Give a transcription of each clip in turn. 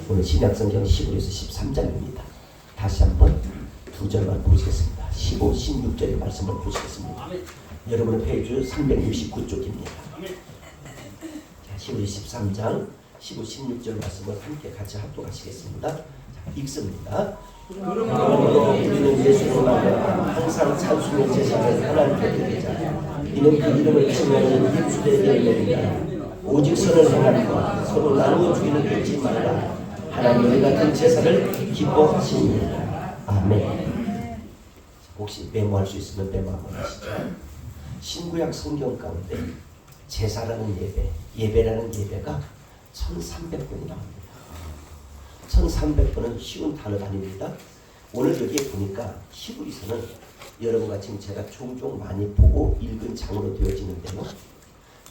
오늘 신약성경 15에서 13장입니다. 다시 한번 두 절만 보시겠습니다. 15, 16절의 말씀을 보시겠습니다. 여러분의 페이지 369쪽입니다. 자, 15, 13장 15, 16절 말씀을 함께 같이 합독하시겠습니다. 자, 읽습니다. 그러므로 우리는 예수를 만나 항상 찬송의 제사를 하나님께 드리자. 이는 그 이름을 치면은 입술에 열매이다. 오직 선을 행하고 서로 나누어 주기는 잊지 말라. 하나님의 같은 제사를 기뻐하십니다. 아멘. 혹시 메모할 수 있으면 메모 한번 하시죠. 신구약 성경 가운데 제사라는 예배, 예배라는 예배가 1300번이 나옵니다. 1300번은 쉬운 단어가 아닙니다. 오늘 여기에 보니까 히브리서는 여러분과 지금 제가 종종 많이 보고 읽은 장으로 되어지는데요.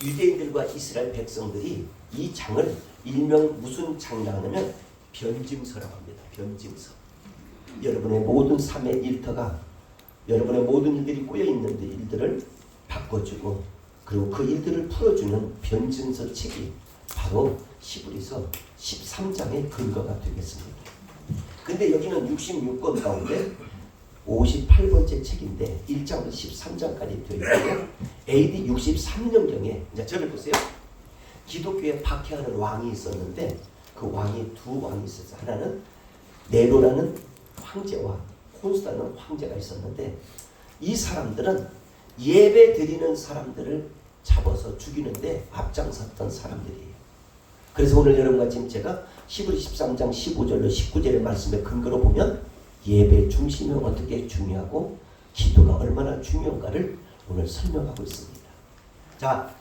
유대인들과 이스라엘 백성들이 이 장을 일명 무슨 장이라고 하냐면 변증서라고 합니다. 변증서. 여러분의 모든 삶의 일터가 여러분의 모든 일들이 꼬여있는 일들을 바꿔주고 그리고 그 일들을 풀어주는 변증서 책이 바로 히브리서 13장의 근거가 되겠습니다. 근데 여기는 66권 가운데 58번째 책인데 1장부터 13장까지 되어 있고요. AD 63년경에 이제 저를 보세요. 기독교에 박해하는 왕이 있었는데 그 왕이 두 왕이 있었어요. 하나는 네로라는 황제와 콘스탄는 황제가 있었는데 이 사람들은 예배 드리는 사람들을 잡아서 죽이는데 앞장섰던 사람들이에요. 그래서 오늘 여러분과 지금 제가 히브리 13장 15절로 19절의 말씀의 근거로 보면 예배 중심이 어떻게 중요하고 기도가 얼마나 중요한가를 오늘 설명하고 있습니다. 자,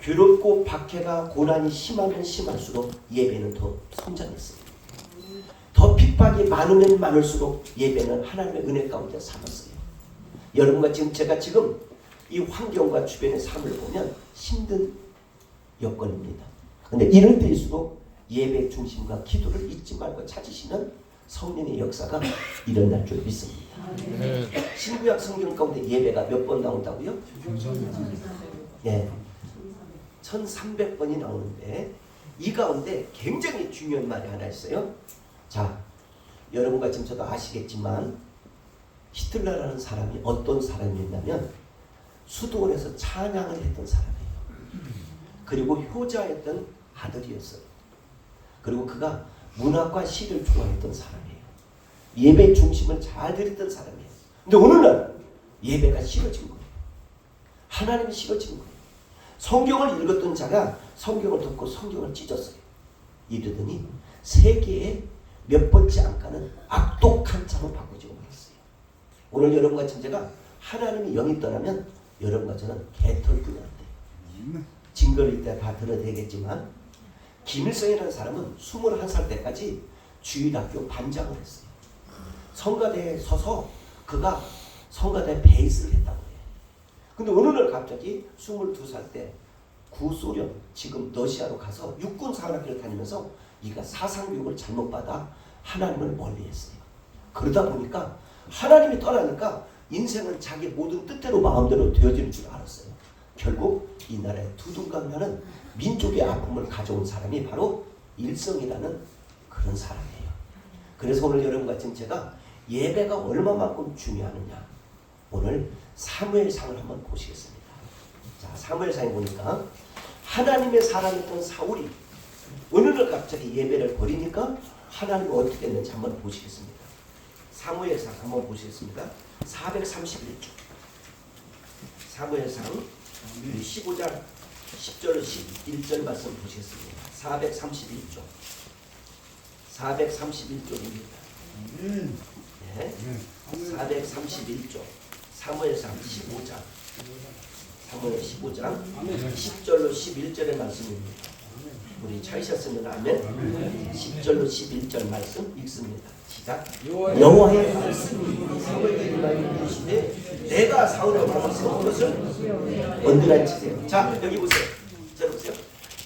괴롭고 박해가 고난이 심하면 심할수록 예배는 더 성장했습니다. 더 핍박이 많으면 많을수록 예배는 하나님의 은혜 가운데 살았어요. 여러분과 지금 제가 지금 이 환경과 주변의 삶을 보면 힘든 여건입니다. 근데 이럴 때일수록 예배 중심과 기도를 잊지 말고 찾으시는 성령의 역사가 일어날 줄 믿습니다. 신구약 성경 가운데 예배가 몇 번 나온다고요? 네, 1300번이 나오는데 이 가운데 굉장히 중요한 말이 하나 있어요. 자, 여러분과 지금 저도 아시겠지만 히틀러라는 사람이 어떤 사람이었냐면 수도원에서 찬양을 했던 사람이에요. 그리고 효자였던 아들이었어요. 그리고 그가 문학과 시를 좋아했던 사람이에요. 예배 중심을 잘 드렸던 사람이에요. 근데 어느 날 예배가 싫어진 거예요. 하나님이 싫어진 거예요. 성경을 읽었던 자가 성경을 덮고 성경을 찢었어요. 이러더니 세계에 몇 번째 안가는 악독한 자로 바꾸지고 있어요. 오늘 여러분과 제가 하나님이 영이 떠나면 여러분과 저는 개털뿐이 안 돼요. 증거를 이따 다 들어야 되겠지만 김일성이라는 사람은 21살 때까지 주일학교 반장을 했어요. 성가대에 서서 그가 성가대 베이스를 했다고 해요. 근데 어느 날 갑자기 22살 때 구소련 지금 러시아로 가서 육군 사관학교를 다니면서 이가 사상교육을 잘못 받아 하나님을 멀리했어요. 그러다 보니까 하나님이 떠나니까 인생은 자기 모든 뜻대로 마음대로 되어지는 줄 알았어요. 결국 이 나라에 두둥강나는 민족의 아픔을 가져온 사람이 바로 일성이라는 그런 사람이에요. 그래서 오늘 여러분과 지금 제가 예배가 얼마만큼 중요하느냐 오늘 사무엘상을 한번 보시겠습니다. 자, 사무엘상에 보니까 하나님의 사람이었던 사울이 어느 날 갑자기 예배를 버리니까 하나님이 어떻게 했는지 한번 보시겠습니다. 사무엘상 한번 보시겠습니다. 431쪽 사무엘상 15장 10절 11절 말씀 보시겠습니다. 431쪽 431쪽입니다. 네. 431쪽 사무엘상 15장 사무엘 15장 10절로 11절의 말씀입니다. 우리 찾으셨으면 아멘. 10절로 11절 말씀 읽습니다. 시작. 여호와의 말씀이 사무엘에게 이르시되 내가 사울을 보고 세운 것을 언제나 치세요. 자, 여기 보세요. 자, 보세요.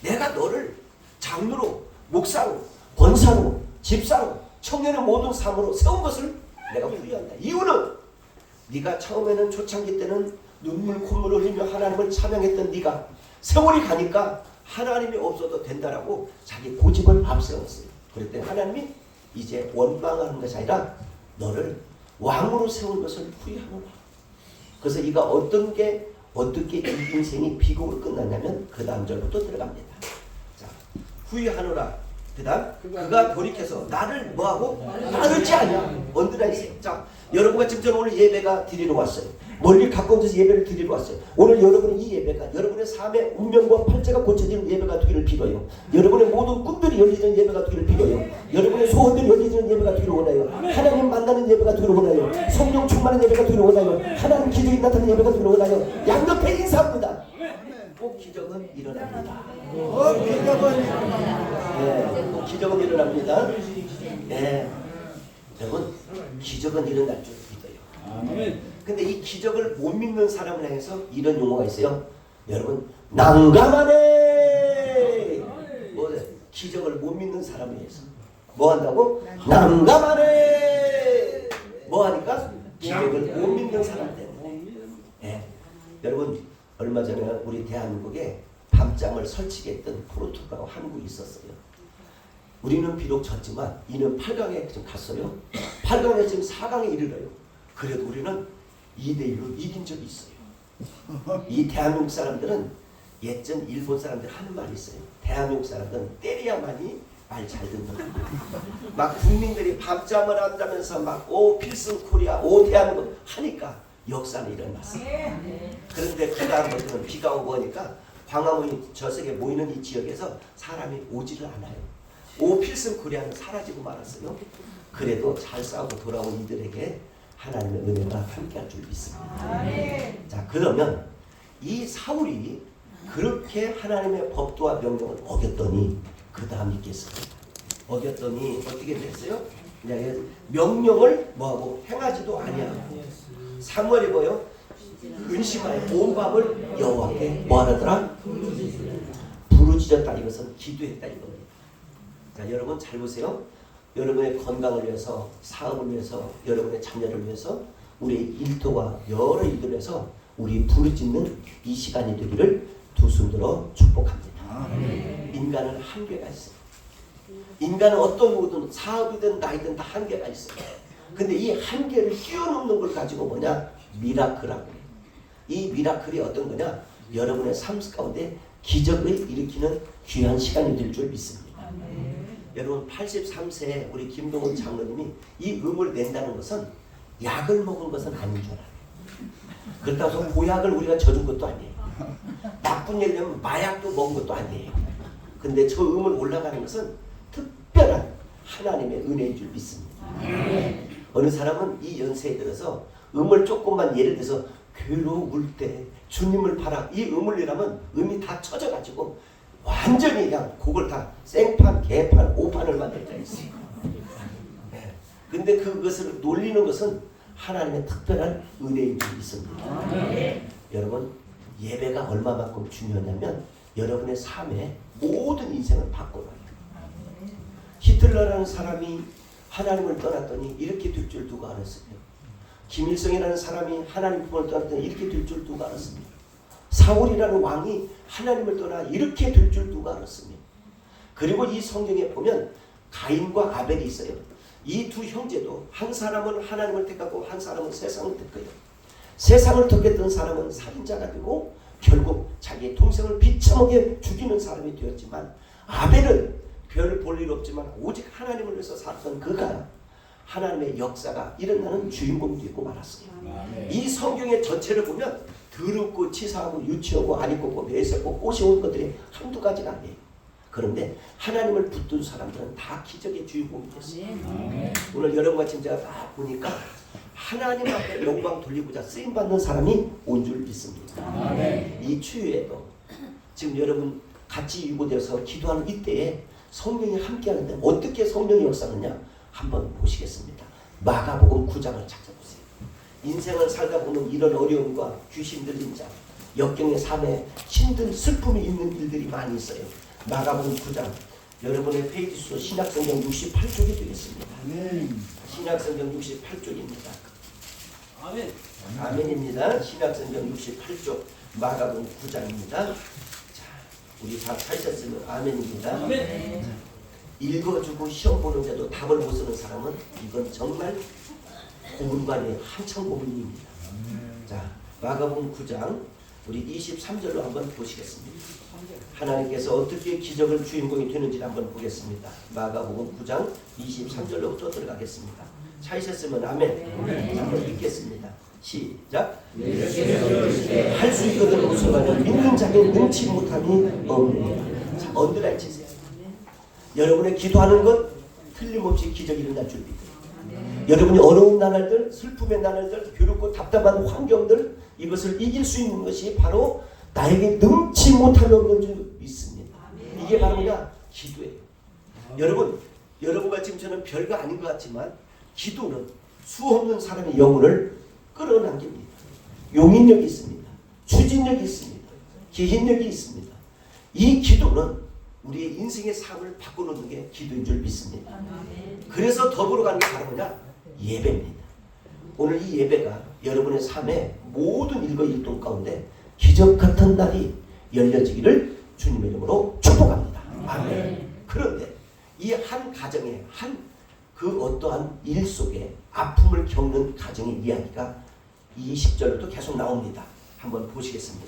내가 너를 장로로, 목사로, 권사로, 집사로, 청년의 모든 삶으로 세운 것을 내가 후회한다. 이유는 네가 처음에는 초창기 때는 눈물 콧물 흘리며 하나님을 찬양했던 네가 세월이 가니까 하나님이 없어도 된다라고 자기 고집을 앞세웠어요. 그랬더니 하나님이 이제 원망하는 것이 아니라 너를 왕으로 세운 것을 후회하노라. 그래서 이가 어떻게 이 인생이 비극으로 끝났냐면 그 다음 절부터 들어갑니다. 자, 후회하노라. 그 다음 그가 돌이켜서 나를 뭐하고 따르지 않냐. 언더라 이세요. 자, 여러분과 지금 저는 오늘 예배가 드리러 왔어요. 멀리 가까운 데서 예배를 드리러 왔어요. 오늘 여러분은 이 예배가 여러분의 삶의 운명과 팔자가 고쳐지는 예배가 되기를 빌어요. 여러분의 모든 꿈들이 열리는 예배가 되기를 빌어요. 여러분의 소원들이 열리는 예배가 되기를 원해요. 하나님 만나는 예배가 되기를 원해요. 성령 충만한 예배가 되기를 원해요. 하나님 기적이 나타나는 예배가 되기를 원해요. 양옆에 인사합니다. 꼭 기적은 일어납니다. 꼭 기적은 일어납니다. 네, 여러분 기적은 일어날 줄 믿어요. 근데 이 기적을 못 믿는 사람을 향해서 이런 용어가 있어요. 여러분 난감하네. 뭐래? 기적을 못 믿는 사람을 위해서 뭐 한다고? 난감하네. 뭐 하니까? 기적을 못 믿는 사람 때문에. 네. 여러분 얼마 전에 우리 대한민국에 밤잠을 설치게 했던 포르투갈과 한국이 있었어요. 우리는 비록 졌지만 이는 8강에 좀 갔어요. 8강에 지금 4강에 이르러요. 그래도 우리는 2대1로 이긴 적이 있어요. 이 대한민국 사람들은 예전 일본 사람들 하는 말이 있어요. 대한민국 사람들은 때려야만이 말 잘 듣는 거예요. 막 국민들이 밤잠을 한다면서 막 오 필승 코리아 오 대한민국 하니까 역사는 일어났어요. 그런데 그 다음부터는 비가 오고 오니까 광화문이 저석에 모이는 이 지역에서 사람이 오지를 않아요. 오 필승 코리아는 사라지고 말았어요. 그래도 잘 싸우고 돌아온 이들에게 하나님의 은혜가 함께할 줄 믿습니다. 자, 그러면 이 사울이 그렇게 하나님의 법도와 명령을 어겼더니 그 다음 있겠습니다. 어겼더니 어떻게 됐어요? 명령을 뭐하고 행하지도 아니하고 사무엘이 뭐요? 근심하여 온 밤을 여호와께 뭐하더라? 부르짖었다. 이것은 기도했다 이겁니다. 자, 여러분 잘 보세요. 여러분의 건강을 위해서, 사업을 위해서, 여러분의 자녀를 위해서, 우리 일터와 여러 일들을 위해서 우리 부르짖는 이 시간이 되기를 두 손 들어 축복합니다. 인간은 한계가 있어요. 인간은 어떤 모든 사업이든 나이든 다 한계가 있어요. 근데 이 한계를 뛰어넘는 걸 가지고 뭐냐? 미라클이라고 해요. 이 미라클이 어떤 거냐? 여러분의 삶 가운데 기적을 일으키는 귀한 시간이 될 줄 믿습니다. 여러분 83세에 우리 김동훈 장로님이 이 음을 낸다는 것은 약을 먹은 것은 아닌 줄 알아요. 그렇다고 해서 보약을 우리가 져준 것도 아니에요. 나쁜 얘기하면 마약도 먹은 것도 아니에요. 근데 저 음을 올라가는 것은 특별한 하나님의 은혜인 줄 믿습니다. 어느 사람은 이 연세에 들어서 음을 조금만 예를 들어서 괴로울 때 주님을 바라 이 음을 내라면 음이 다 쳐져가지고 완전히 그냥 곡을 다 생판, 개판, 오판을 만들 때가 있어요. 네. 근데 그것을 놀리는 것은 하나님의 특별한 은혜인 줄 믿습니다. 여러분 예배가 얼마만큼 중요하냐면 여러분의 삶의 모든 인생을 바꿔놔요. 히틀러라는 사람이 하나님을 떠났더니 이렇게 될 줄 누가 알았습니까? 김일성이라는 사람이 하나님 품을 떠났더니 이렇게 될 줄 누가 알았습니까? 사울이라는 왕이 하나님을 떠나 이렇게 될 줄 누가 알았습니까? 그리고 이 성경에 보면 가인과 아벨이 있어요. 이 두 형제도 한 사람은 하나님을 택하고 한 사람은 세상을 택해요. 세상을 택했던 사람은 살인자가 되고 결국 자기의 동생을 비참하게 죽이는 사람이 되었지만 아벨은 별 볼 일 없지만 오직 하나님을 위해서 살았던 그가 하나님의 역사가 일어나는 주인공이 되고 말았어요. 이 성경의 전체를 보면 더럽고 치사하고 유치하고 아리꼬고 매섭고 꽃이 온 것들이 한두 가지가 아니에요. 그런데 하나님을 붙든 사람들은 다 기적의 주인공이 됐어요. 오늘 여러분과 지금 제가 다 보니까 하나님 앞에 영광 돌리고자 쓰임받는 사람이 온 줄 믿습니다. 이 추위에도 지금 여러분 같이 유고되어서 기도하는 이때에 성령이 함께하는데 어떻게 성령이 역사하느냐 한번 보시겠습니다. 마가복음 9장을 찾아보세요. 인생을 살다 보면 이런 어려움과 귀신 들린 자, 역경의 삶에 힘든 슬픔이 있는 일들이 많이 있어요. 마가복음 9장 여러분의 페이지 수 신약성경 68쪽이 되겠습니다. 신약성경 68쪽입니다. 아멘. 아멘입니다. 신약성경 68쪽 마가복음 9장입니다. 자, 우리 다 찾으셨으면 아멘입니다. 아멘. 읽어주고 시험 보는 데도 답을 못 쓰는 사람은 이건 정말 고문관이 한참 고문입니다. 자, 마가복음 9장 우리 23절로 한번 보시겠습니다. 하나님께서 어떻게 기적을 주인공이 되는지 한번 보겠습니다. 마가복음 9장 23절로부터 들어가겠습니다. 찾으셨으면 아멘. 한번 읽겠습니다. 시작. 할 수 있거든 무슨 믿는 자에게 능치 못함이 없느니라. 자, 언더라인 치세요. 여러분의 기도하는 것 틀림없이 기적이 일어날 줄 믿어요. 여러분이 어려운 나날들, 슬픔의 나날들, 괴롭고 답답한 환경들, 이것을 이길 수 있는 것이 바로 나에게 능치 못함이 없는 줄 믿습니다. 이게 바로 뭐냐? 기도예요. 여러분과 지금 저는 별거 아닌 것 같지만 기도는 수없는 사람의 영혼을 끌어당깁니다. 용인력이 있습니다. 추진력이 있습니다. 기인력이 있습니다. 이 기도는 우리의 인생의 삶을 바꿔놓는 게 기도인 줄 믿습니다. 그래서 더불어 가는 게 바로 뭐냐? 예배입니다. 오늘 이 예배가 여러분의 삶의 모든 일거일동 가운데 기적 같은 날이 열려지기를 주님의 이름으로 축복합니다. 아멘. 그런데 이 한 가정에 그 어떠한 일 속에 아픔을 겪는 가정의 이야기가 20절부터 계속 나옵니다. 한번 보시겠습니다.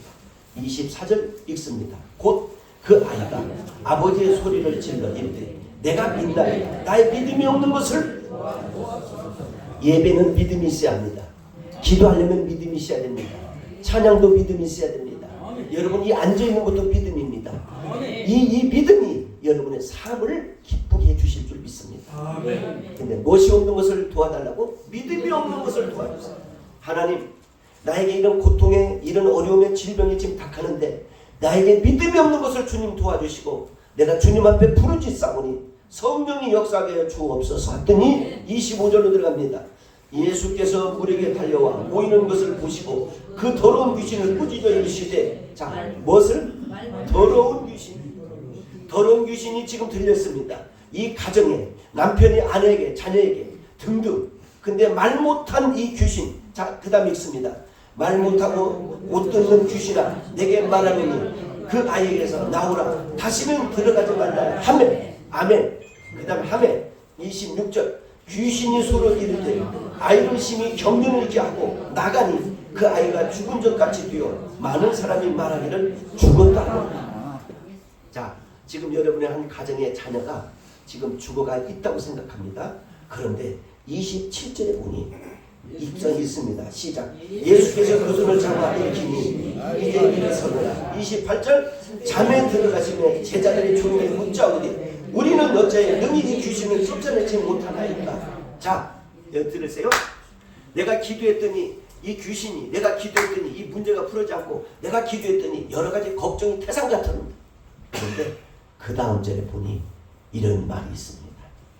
24절 읽습니다. 곧 그 아이가 아버지의 소리를 질러 이르되 내가 믿나이다. 나의 믿음이 없는 것을 예배는 믿음이 있어야 합니다. 기도하려면 믿음이 있어야 됩니다. 찬양도 믿음이 있어야 됩니다. 여러분 이 앉아있는 것도 믿음입니다. 이 믿음이 여러분의 삶을 기쁘게 해주실 줄 믿습니다. 근데 무엇이 없는 것을 도와달라고? 믿음이 없는 것을 도와주세요. 하나님, 나에게 이런 고통에 이런 어려움에 질병이 지금 닥하는데 나에게 믿음이 없는 것을 주님 도와주시고 내가 주님 앞에 부르짖사오니 성령이 역사하게 하여 주옵소서 했더니 25절로 들어갑니다. 예수께서 물에게 달려와 모이는 것을 보시고 그 더러운 귀신을 꾸짖어 이르시되, 자, 무엇을? 더러운 귀신이 지금 들렸습니다. 이 가정에 남편이 아내에게 자녀에게 등등. 근데 말 못한 이 귀신, 자, 그 다음 읽습니다. 말 못하고 못 듣는 귀신아 내게 말하느니 그 아이에게서 나오라. 다시는 들어가지 말라 하매. 아멘. 그 다음 하매 26절 귀신이 서로 이르되 아이를 심히 경련을 잃게 하고 나가니 그 아이가 죽은 것 같이 되어 많은 사람이 말하기를 죽었다. 자, 지금 여러분의 한 가정의 자녀가 지금 죽어가 있다고 생각합니다. 그런데 27절에 보니 입장이 있습니다. 시작. 예수께서 그 손을 잡아 일으키니 이제 일어서느라. 28절 잠에 들어가시며 제자들이 조용히 묻자오되 우리는 어째 능히 이 귀신을 쫓아내지 못하나이까. 자, 여기 들으세요. 내가 기도했더니 이 귀신이, 내가 기도했더니 이 문제가 풀어지지 않고, 내가 기도했더니 여러 가지 걱정이 태산 같았는데, 그런데 그 다음 절에 보니 이런 말이 있습니다.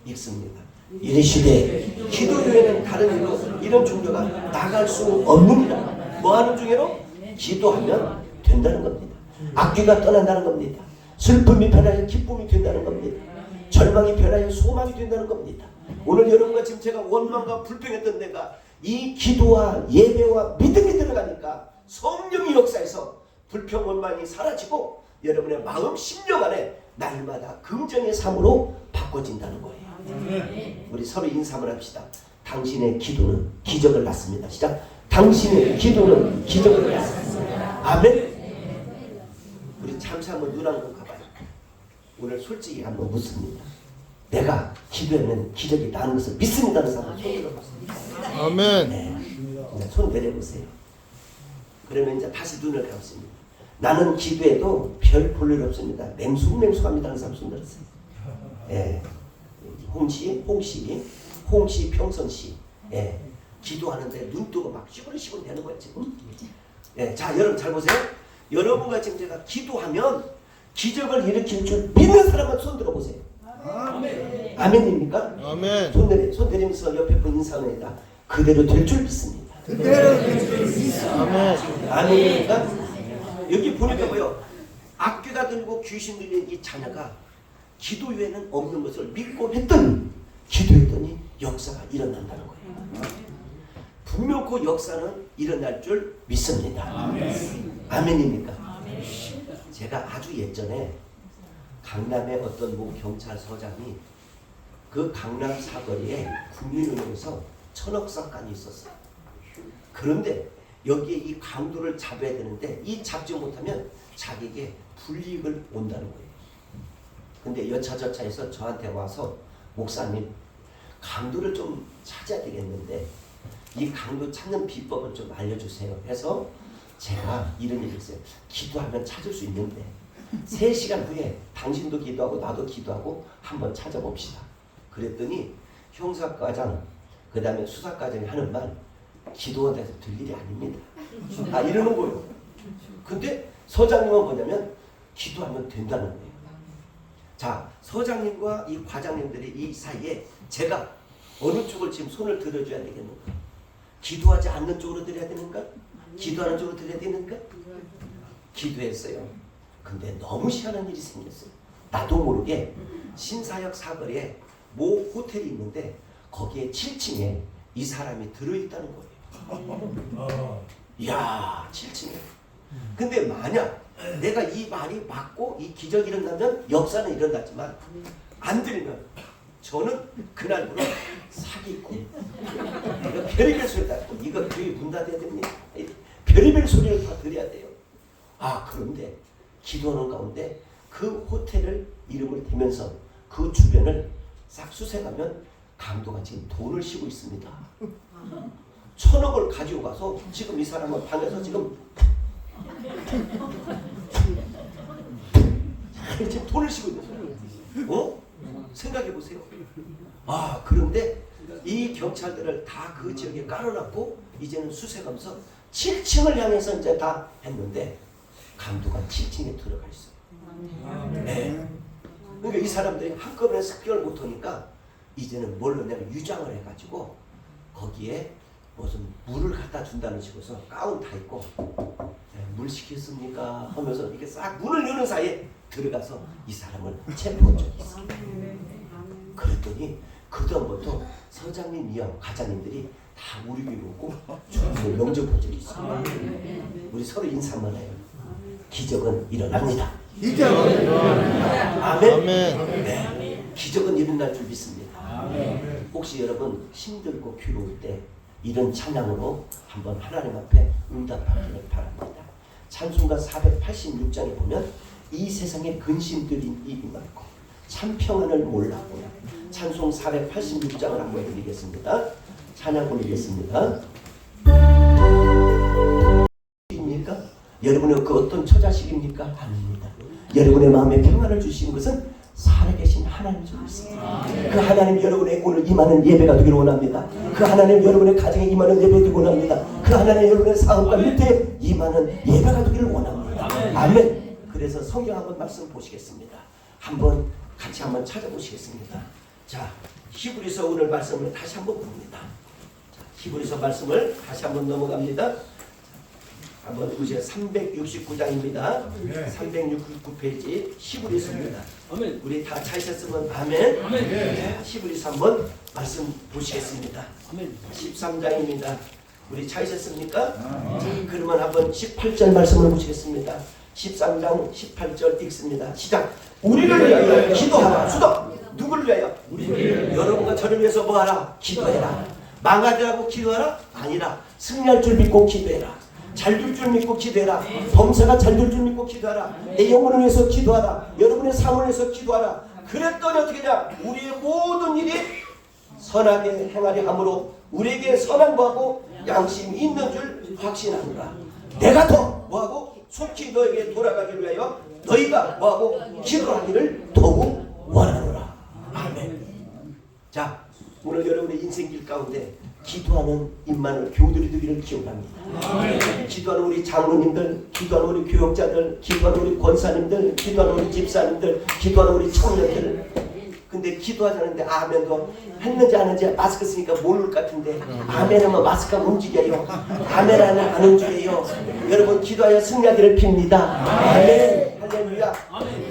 읽습니다. 이르시되 기도 외에는 다른 일로 이런 종교가 나갈 수 없느니라. 뭐하는 중에로? 기도하면 된다는 겁니다. 악귀가 떠난다는 겁니다. 슬픔이 변하여 기쁨이 된다는 겁니다. 절망이 변하여 소망이 된다는 겁니다. 오늘 여러분과 지금 제가 원망과 불평했던 데가 이 기도와 예배와 믿음이 들어가니까 성령이 역사해서 불평 원망이 사라지고 여러분의 마음 심령 안에 날마다 긍정의 삶으로 바꿔진다는 거예요. 우리 서로 인사 한번 합시다. 당신의 기도는 기적을 낳습니다. 시작. 당신의 기도는 기적을 낳습니다. 아멘. 우리 잠시 한번 눈 한번 가봐요. 오늘 솔직히 한번 묻습니다. 내가 기도하면 기적이 나는 것을 믿습니다는 사람 손 들어보세요. 아멘. 네. 손 내려보세요. 그러면 이제 다시 눈을 감습니다. 나는 기도해도 별 볼 일 없습니다. 맹수합니다는 사람 손 들었어요. 예. 홍씨, 평선씨. 예. 기도하는데 눈 뜨고 막 시부르시부르 되는 거예요, 지금. 예. 자, 여러분 잘 보세요. 여러분과 지금 제가 기도하면 기적을 일으킬 줄 믿는 사람만 손 들어보세요. 아멘. 아멘입니까? 아멘. 손 내리면서 옆에 분 인사합니다. 그대로 될 줄 믿습니다. 그대로 될 줄 믿습니다. 아멘. 아멘입니까? 여기 보니까 뭐요? 악귀가 들고 귀신 들린 이 자녀가 기도 외에는 없는 것을 믿고 했더니, 기도했더니 역사가 일어난다는 거예요. 분명 그 역사는 일어날 줄 믿습니다. 아멘. 아멘입니까? 아멘. 제가 아주 예전에 강남의 어떤 모 경찰서장이 그 강남 사거리에 국민은행에서 1,000억 싹간이 있었어요. 그런데 여기에 이 강도를 잡아야 되는데 이 잡지 못하면 자기에게 불이익을 온다는 거예요. 근데 여차저차해서 저한테 와서 목사님 강도를 좀 찾아야 되겠는데 이 강도 찾는 비법을 좀 알려주세요 해서 제가 이런 얘기를 했어요. 기도하면 찾을 수 있는데 3시간 후에 당신도 기도하고 나도 기도하고 한번 찾아봅시다. 그랬더니 형사과장 그 다음에 수사과장이 하는 말 기도원에서 들 일이 아닙니다. 이러는 거예요. 근데 서장님은 뭐냐면 기도하면 된다는 거예요. 자, 서장님과 이 과장님들이 이 사이에 제가 어느 쪽을 지금 손을 들어줘야 되겠는가? 기도하지 않는 쪽으로 드려야 되는가? 기도하는 쪽으로 드려야 되는가? 기도했어요. 근데 너무 희한한 일이 생겼어요. 나도 모르게 신사역 사거리에 모 호텔이 있는데 거기에 7층에 이 사람이 들어있다는 거예요. 이야, 7층에. 근데 만약 내가 이 말이 맞고 이 기적이 일어나면 역사는 일어나지만 안 들면 저는 그날부로 사기꾼 별의별 소리 듣고 이거 교회 문 닫아야 됩니다. 별의별 소리를 다 들어야 돼요. 그런데 기도하는 가운데 그 호텔을 이름을 대면서 그 주변을 싹 수색하면 강도가 지금 돈을 쉬고 있습니다. 1,000억을 가지고 가서 지금 이 사람은 방에서 지금 돈을 쉬고 있는 거예요. 생각해 보세요. 그런데 이 경찰들을 다 그 지역에 깔아놨고 이제는 수색하면서 7층을 향해서 이제 다 했는데 강도가 7층에 들어가 있어요. 네. 그러니까 이 사람들이 한꺼번에 습격을 못하니까 이제는 뭘 넣냐면 유장을 해가지고 거기에 무슨 물을 갖다 준다는 식으로 가운 다 입고 물 시켰습니까? 하면서 이렇게 싹 문을 여는 사이에 들어가서 이 사람을 체포한 적이 있어요. 그랬더니 그다음부터 서장님이요 과장님들이 다 우리 위로 오고 주님을 영접한 적이 있어요. 우리 서로 인사만 해요. 기적은 일어납니다. 기적은 일어납니다. 아멘. 네. 기적은 일어날 줄 믿습니다. 혹시 여러분 힘들고 괴로울 때 이런 찬양으로 한번 하나님 앞에 응답하기를 바랍니다. 찬송가 486장에 보면 이 세상에 근심들인 일이 많고 참 평안을 몰랐구나. 찬송 486장을 한번 드리겠습니다. 찬양 올리겠습니다. 입니까? 여러분의 그 어떤 처자식입니까? 아닙니다. 여러분의 마음에 평안을 주신 것은 살아계신 하나님 줄 믿습니다. 그 하나님 여러분의 오늘 임하는 예배가 되기를 원합니다. 그 하나님 여러분의 가정에 임하는 예배 되기를 원합니다. 그 하나님 여러분의 사업과 일터에 임하는 예배가 되기를 원합니다. 아멘. 그래서 성경 한번 말씀 보시겠습니다. 한번 같이 한번 찾아보시겠습니다. 자, 히브리서 오늘 말씀을 다시 한번 봅니다. 자, 히브리서 말씀을 다시 한번 넘어갑니다. 한번 보세요. 369장입니다. 369페이지 히브리서입니다. 우리 다 찾으셨으면 아멘. 자, 히브리서 한번 말씀 보시겠습니다. 13장입니다. 우리 찾으셨습니까? 자, 그러면 한번 18절 말씀을 보시겠습니다. 13장 18절 읽습니다. 시작. 우리를 위하여 기도하라. 수도. 누구를 위하여? 우리를. 여러분과 저를 위해서 뭐하라? 기도해라. 망하더라고 기도하라? 아니라 승리할 줄 믿고 기도해라. 잘 될 줄 믿고 기도해라. 범사가 잘 될 줄 믿고 기도하라. 내 영혼을 위해서 기도하라. 여러분의 삶을 위해서 기도하라. 그랬더니 어떻게 되냐? 우리의 모든 일이 선하게 행하려 함으로 우리에게 선한 거하고 양심이 있는 줄 확신하노라. 내가 더 뭐하고 속히 너에게 돌아가기를 위하여 너희가 뭐하고 기도하기를 더욱 원하노라. 아멘. 자, 오늘 여러분의 인생길 가운데 기도하는 임마누엘 교우들이 되기를 기원합니다. 기도하는 우리 장로님들, 기도하는 우리 교역자들, 기도하는 우리 권사님들, 기도하는 우리 집사님들, 기도하는 우리 청년들. 근데 기도하자는데 아멘도 했는지 안 했는지 마스크 쓰니까 모를 것 같은데 아멘하면 마스크가 움직여요. 아멘 안 움직여요. 여러분 기도하여 승리하기를 빕니다. 아멘. 할렐루야.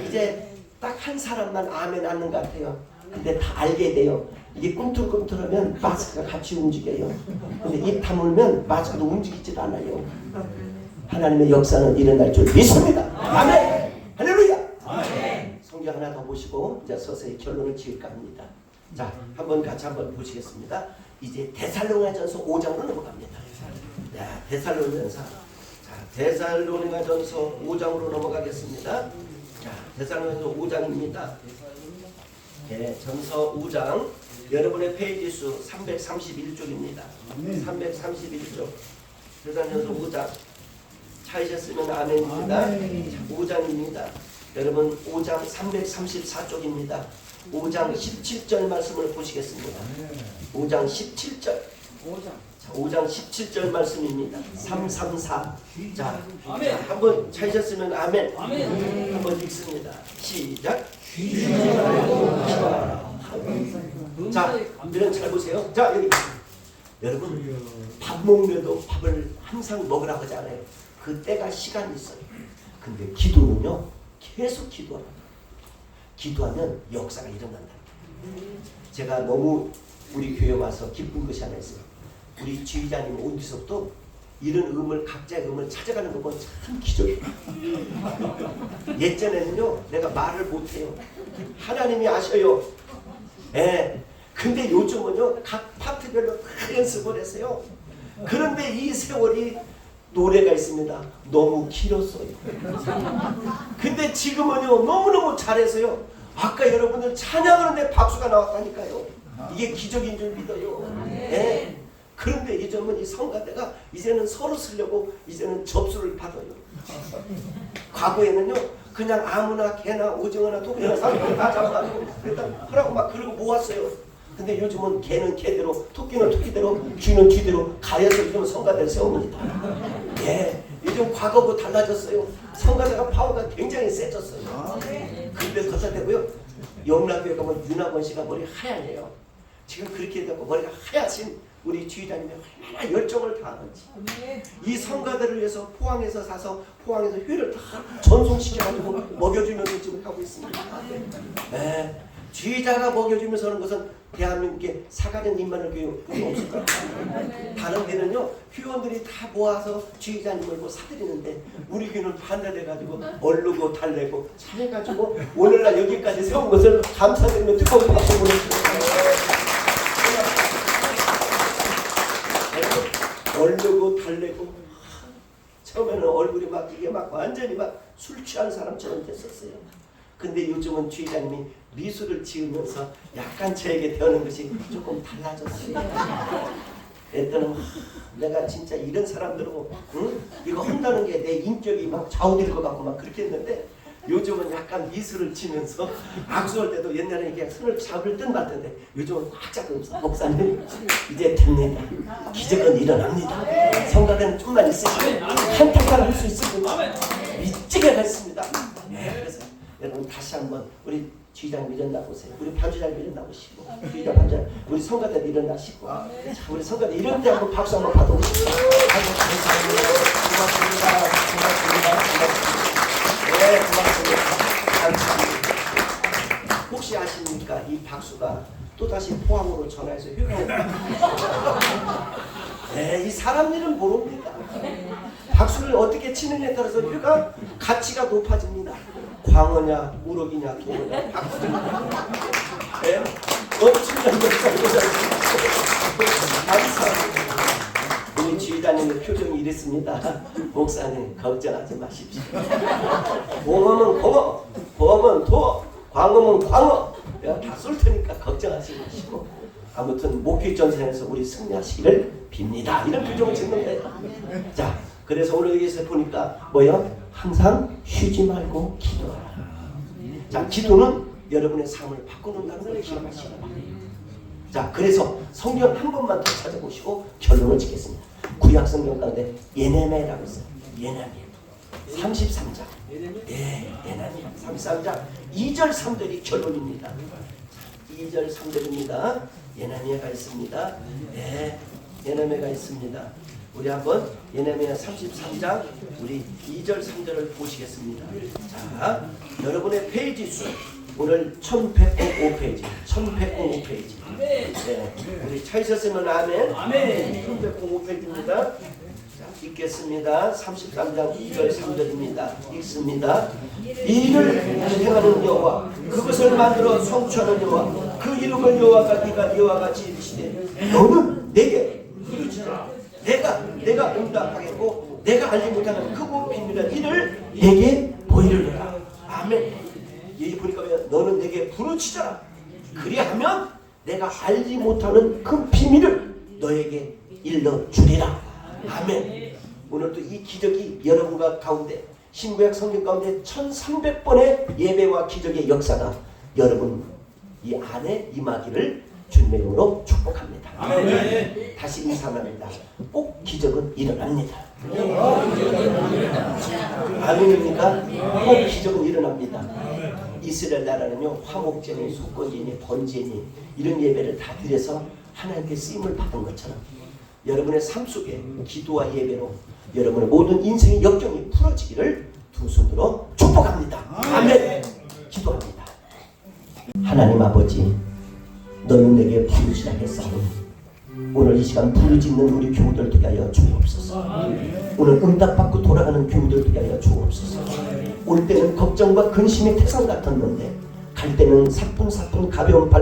이제 딱 한 사람만 아멘 하는 것 같아요. 근데 다 알게 돼요. 이게 꿈틀꿈틀하면 마스크가 같이 움직여요. 근데 입 다물면 마스크도 움직이질 않아요. 하나님의 역사는 일어날 줄 믿습니다. 아멘. 할렐루야. 아멘. 성경 하나 하나 더 보시고 이제 서서히 결론을 지을까 합니다. 자, 같이 한번 보시겠습니다. 이제 데살로니가전서 5장으로 넘어갑니다. 야, 데살로니가전서 5장으로 넘어가겠습니다. 자, 데살로니가전서 5장입니다. 네, 전서 5장 여러분의 페이지 수 331쪽입니다. 331쪽. 데살로니가전서 5장 찾으셨으면 아멘입니다. 5장입니다. 여러분 5장 334쪽입니다. 5장 17절 말씀을 보시겠습니다. 5장 17절. 5장 17절 말씀입니다. 334. 자, 한번 찾으셨으면 아멘. 한번 읽습니다. 시작. 자, 이런 잘 보세요. 자, 여기 여러분 밥 먹는데도 밥을 항상 먹으라고 하지 않아요. 그 때가 시간이 있어요. 근데 기도는요, 계속 기도하면 역사가 일어난다. 제가 너무 우리 교회 와서 기쁜 것이 하나 있어요. 우리 지휘자님 어디서부터 이런 각자의 음을 찾아가는 거 보면 참 기적이에요. 예전에는요, 내가 말을 못해요. 하나님이 아셔요. 예. 근데 요즘은요, 각 파트별로 다 연습을 했어요. 그런데 이 세월이 노래가 있습니다. 너무 길었어요. 근데 지금은요, 너무너무 잘해서요. 아까 여러분들 찬양하는데 박수가 나왔다니까요. 이게 기적인 줄 믿어요. 예. 그런데 요즘은 이 성가대가 이제는 서로 쓰려고 이제는 접수를 받아요. 과거에는요, 그냥 아무나 개나 오징어나 토끼나 사람들 다 잡아가지고 일단 하라고 막 그러고 모았어요. 근데 요즘은 개는 개대로, 토끼는 토끼대로, 쥐는 쥐대로 가려서 요즘 성가대를 세웁니다. 예, 요즘 과거하고 달라졌어요. 성가대가 파워가 굉장히 세졌어요. 근데 걷다 대고요, 영락교회 가면 윤학원 씨가 머리 하얘요. 지금 그렇게 되고 머리가 하얗신 우리 주의자님이 얼마나 열정을 다하는지. 이 성가대를 위해서 포항에서 사서 포항에서 회를 다 전송시켜가지고 먹여주면서 지금 하고 있습니다. 네. 주의자가 먹여주면서 하는 것은 대한민국에 사가는 임만을 교회 없을 거예요. 다른 데는요, 회원들이 다 모아서 주의자님을 뭐 사드리는데 우리 교회는 반대돼가지고 얼르고 달래고 잘해가지고 오늘날 여기까지 세운 것을 감사드리며 뜨거운 박수 보내주세요. 얼르고 달래고 처음에는 얼굴이 막 이게 막 완전히 막 술 취한 사람처럼 됐었어요. 근데 요즘은 주의자님이 미술을 지으면서 약간 저에게 배우는 것이 조금 달라졌어요. 그랬더니 내가 진짜 이런 사람들하고 이거 한다는 게 내 인격이 막 좌우될 것 같고 막 그렇게 했는데 요즘은 약간 미술을 치면서 악수할 때도 옛날에 이렇게 손을 잡을 듯 말던데 요즘은 꽉 잡으면서 목사님 이제 됩니다. 기적은 일어납니다. 성가대는 좀만 있으시면 한타까를 할 수 있습니다. 미치게 됐습니다. 그래서 여러분 다시 한번 우리 주의장 일어나보세요. 우리 반주장 일어나보시고 주의장 반주장 우리 성가대 일어나시고 자, 우리 성가대 이런 데 한번 박수 한번 받아보시죠. 감사합니다. 고맙습니다. 네, 고맙습니다. 감사합니다. 혹시 아십니까? 이 박수가 또다시 포항으로 전화해서 효과가 네, 이 사람 일은 모릅니다. 박수를 어떻게 치느냐에 따라서 효과 가치가 높아집니다. 광어냐, 우럭이냐, 도어냐, 박수냐. 네, 멋지는 역사를 감사합니다. 우리 지휘자님의 표정이 이랬습니다. 목사님 걱정하지 마십시오. 공어면 공어, 도어면 도어, 광어면 광어. 내가 다 쏠 테니까 걱정하지 마시고. 아무튼 목회 전선에서 우리 승리하시기를 빕니다. 이런 표정을 짓는 거예요. 자, 그래서 오늘 여기서 보니까 뭐요? 항상 쉬지 말고 기도하라. 자, 기도는 여러분의 삶을 바꾸는다는 걸 기억하시기 바랍니다. 자, 그래서 성경 한 번만 더 찾아보시고 결론을 짓겠습니다. 구약 성경 가운데 예레미야라고 있어요. 예레미야 33장. 네, 예레미야 33장 2절 3절이 결론입니다. 2절 3절입니다. 예레미야가 있습니다. 네, 예레미야가 있습니다. 우리 한번 예레미야 33장 우리 2절 3절을 보시겠습니다. 자, 여러분의 페이지 수 오늘 1105페이지 1105페이지 네, 우리 찾으셨으면 아멘. 1105페이지입니다. 자, 읽겠습니다. 33장 2절 3절입니다. 읽습니다. 이를 행하는 여호와 그것을 만들어 성취하는 여호와 그 이름을 여호와가 네가 이와 같이 이르시되 너는 내게 부르짖으라 내가 응답하겠고 내가 알지 못하는 그 비밀한 일을 내게 보이리라. 아멘. 여기 보니까 너는 내게 부르짖어라. 그리하면 내가 알지 못하는 그 비밀을 너에게 일러주리라. 아멘. 오늘도 이 기적이 여러분과 가운데 신구약 성경 가운데 1300번의 예배와 기적의 역사가 여러분 이 안에 임하기를 주님의 이름으로 축복합니다. 아멘. 다시 인사합니다. 꼭 기적은 일어납니다. 아멘입니까? 꼭 기적은 일어납니다. 이스라엘 나라는요 화목제니 속건제니 번제니 이런 예배를 다 드려서 하나님께 쓰임을 받은 것처럼 여러분의 삶 속에 기도와 예배로 여러분의 모든 인생의 역경이 풀어지기를 두 손으로 축복합니다. 아멘. 기도합니다. 하나님 아버지, 너는 내게 부르시라 했사오니 오늘 이 시간 부르짖는 우리 교우들 되게 하여 주옵소서. 오늘 응답받고 돌아가는 교우들 되게 하여 주옵소서. 올 때는 걱정과 근심의 태산 같았는데 갈 때는 사뿐사뿐 가벼운 발